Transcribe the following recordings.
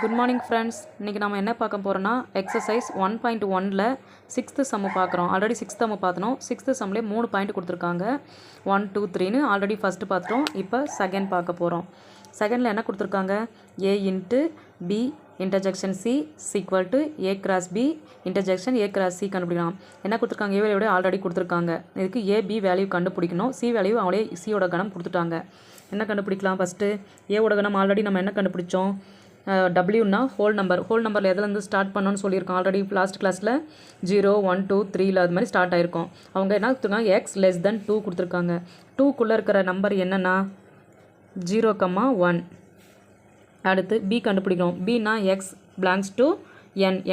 Good morning friends. இன்றைக்கி நம்ம என்ன பார்க்க போகிறோன்னா எக்ஸசைஸ் 1.1ல் 6th சம்மு பார்க்குறோம். ஆல்ரெடி 6th சம்மு பார்த்தோம். 6th சம்லேயே 3 பாயிண்ட் கொடுத்துருக்காங்க. 1 2 3ன்னு ஆல்ரெடி ஃபஸ்ட்டு பார்த்துட்டோம். இப்போ செகண்ட் பார்க்க போகிறோம். செகண்டில் என்ன கொடுத்துருக்காங்க? A into B interjection C equal to A cross B interjection A cross C கண்டுபிடிக்கலாம். என்ன கொடுத்துருக்காங்க? A வேல்யூ ஆல்ரெடி கொடுத்துருக்காங்க. இதுக்கு A B வேல்யூ கண்டுபிடிக்கணும். C வேல்யூ அவங்களே சியோட கணம் கொடுத்துட்டாங்க. என்ன கண்டுபிடிக்கலாம்? ஃபஸ்ட்டு ஏவோட கணம் ஆல்ரெடி நம்ம என்ன கண்டுபிடிச்சோம்? டபிள்யூனா ஹோல் நம்பரில் எதுலேருந்து ஸ்டார்ட் பண்ணணும்னு சொல்லியிருக்கோம். ஆல்ரெடி லாஸ்ட் கிளாஸில் 0 1 2 3ல் அது மாதிரி ஸ்டார்ட் ஆகிருக்கும். அவங்க என்ன கொடுத்துருக்காங்க? எக்ஸ் லெஸ் தென் 2 கொடுத்துருக்காங்க. 2க்குள்ளே இருக்கிற நம்பர் என்னென்னா 0,1. அடுத்து பி கண்டுபிடிக்கணும். பின்னா எக்ஸ் பிலாங்ஸ் டு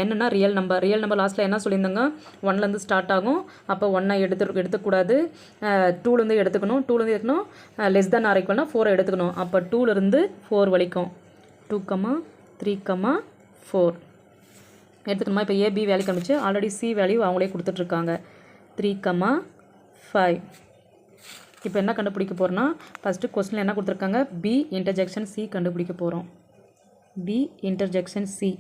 என்னன்னா ரியல் நம்பர் லாஸ்ட்டில் என்ன சொல்லியிருந்தாங்க? 1லேருந்து ஸ்டார்ட் ஆகும். அப்போ 1 எடுத்துக்கூடாது. 2லேருந்து எடுத்துக்கணும். லெஸ் தென் ஆர் ஈக்குவல்னா 4 எடுத்துக்கணும். அப்போ 2லேருந்து 4 வரைக்கும் 2, 3, 4 எடுத்துக்கணுமா? இப்போ ஏபி வேல்யூ கண்டுபிடிச்சு ஆல்ரெடி சி வேல்யூ அவங்களே கொடுத்துட்ருக்காங்க. 3, 5. இப்போ என்ன கண்டுபிடிக்க போகிறோன்னா ஃபஸ்ட்டு கொஸ்டினில் என்ன கொடுத்துருக்காங்க? பி இன்டர்ஜெக்ஷன் சி கண்டுபிடிக்க போகிறோம். B intersection C.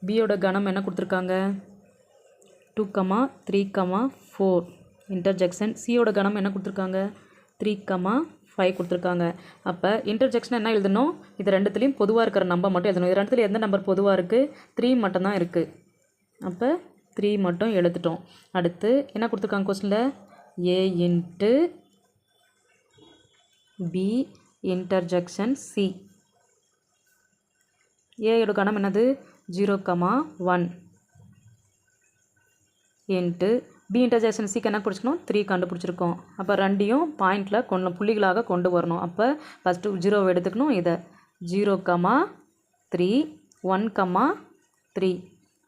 பியோட கணம் என்ன கொடுத்துருக்காங்க? 2, 3, 4 இன்டர்ஜெக்ஷன் சியோட கணம் என்ன கொடுத்துருக்காங்க? 3, 5 கொடுத்துருக்காங்க. அப்போ இன்டர்ஜெக்ஷன் என்ன எழுதணும்? இது ரெண்டுத்துலேயும் பொதுவாக இருக்கிற நம்பர் மட்டும் எழுதணும். இது ரெண்டுத்துலேயும் எந்த நம்பர் பொதுவாக இருக்குது? 3 மட்டும்தான் இருக்குது. அப்போ 3 மட்டும் எழுதிட்டோம். அடுத்து என்ன கொடுத்துருக்காங்க கொஸ்டினில்? A into B intersection C. ஏயோட கணம் என்னது? 0,1 இன்ட்டு பி இன்டர்ஜெக்ஷன் சிக்கு என்ன பிடிச்சிக்கணும்? 3 கண்டுபிடிச்சிருக்கோம். அப்போ ரெண்டையும் பாயிண்டில் புள்ளிகளாக கொண்டு வரணும். அப்போ ஃபஸ்ட்டு 0 எடுத்துக்கணும். இதை 0,3 1,3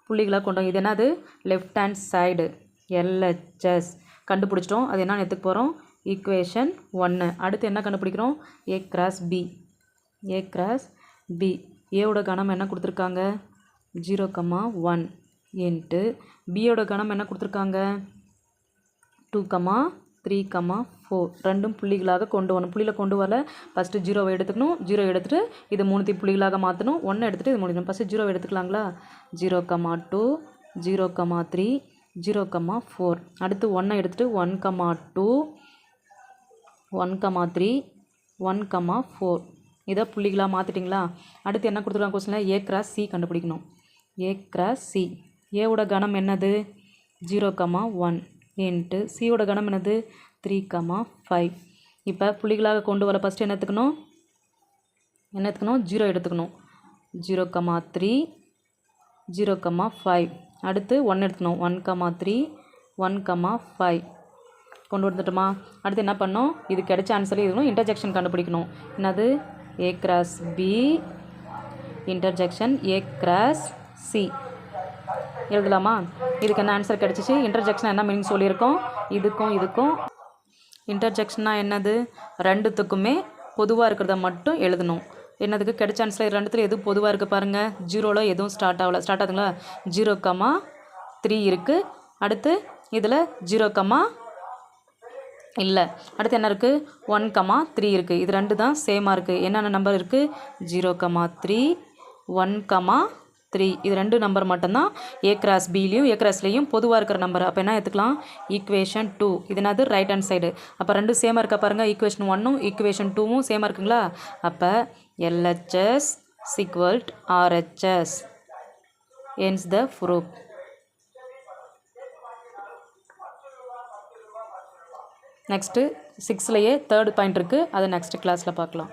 புள்ளிகளாக கொண்டு இது என்னது? லெஃப்ட் ஹேண்ட் சைடு LHS கண்டுபிடிச்சிட்டோம். அது என்னன்னு எடுத்துக்க போகிறோம்? ஈக்குவேஷன் 1. அடுத்து என்ன கண்டுபிடிக்கிறோம்? A cross B. ஏவோட கணம் என்ன கொடுத்துருக்காங்க? 0,1 இன்ட்டு பியோட கணம் என்ன கொடுத்துருக்காங்க? 2, 3, 4 ரெண்டும் புள்ளிகளாக கொண்டு வரணும். புள்ளியில் கொண்டு வரல ஃபஸ்ட்டு 0 எடுத்துக்கணும். 0 எடுத்துகிட்டு இது 3 புள்ளிகளாக மாற்றணும். 1 எடுத்துகிட்டு இது முடிக்கணும். ஃபஸ்ட்டு 0 எடுத்துக்கலாங்களா? 0,2 0,3 0,4. அடுத்து 1 எடுத்துகிட்டு 1,2 1,3 1,4 இதை புள்ளிகளாக மாற்றிட்டிங்களா? அடுத்து என்ன கொடுத்துருக்காங்க கொஸ்டினில்? ஏ கிராஸ் சி கண்டுபிடிக்கணும். ஏ கிராஸ் சி. ஏவோட கணம் என்னது? 0,1 இன்ட்டு சியோட கணம் என்னது? 3, 5. இப்போ புள்ளிகளாக கொண்டு வர ஃபஸ்ட்டு என்ன எடுத்துக்கணும்? 0 எடுத்துக்கணும். 0,3 0,5. அடுத்து 1 எடுத்துக்கணும். 1,3 1,5 கொண்டு வந்துட்டோமா? அடுத்து என்ன பண்ணோம்? இது கிடைச்ச ஆன்சர் இருக்கணும். இன்டர்ஜெக்ஷன் கண்டுபிடிக்கணும். என்னது? A cross B intersection A cross C எழுதலாமா? இதுக்கு என்ன ஆன்சர் கிடச்சிச்சு? இன்டர்ஜெக்ஷன் என்ன மீனிங் சொல்லியிருக்கோம்? இதுக்கும் இன்டர்ஜெக்ஷன்னா என்னது? ரெண்டுத்துக்குமே பொதுவாக இருக்கிறத மட்டும் எழுதணும். என்னதுக்கு கிடைச்ச ஆன்சர்? ரெண்டுத்துல எதுவும் பொதுவாக இருக்குது பாருங்கள். 0ல் எதுவும் ஸ்டார்ட் ஆகுதுங்களா? 0,3 இருக்குது. அடுத்து இதில் 0, இல்லை. அடுத்து என்ன இருக்குது? 1,3 இருக்குது. இது ரெண்டு தான் சேமாக இருக்குது. என்னென்ன நம்பர் இருக்குது? 0,3 1,3 இது ரெண்டு நம்பர் மட்டும்தான் ஏ கிராஸ் பிலையும் ஏ கிராஸ்லேயும் பொதுவாக இருக்கிற நம்பர். அப்போ என்ன எடுத்துக்கலாம்? ஈக்குவேஷன் 2. இது என்னது? Right hand side. அப்போ ரெண்டும் சேமாக இருக்கா பாருங்கள். ஈக்குவேஷன் 1ம் ஈக்குவேஷன் 2ம் சேமாக இருக்குங்களா? அப்போ LHS = RHS ends the proof. Next 6லேயே 3rd பாயிண்ட் இருக்குது. அதை நெக்ஸ்ட் கிளாஸில் பார்க்கலாம்.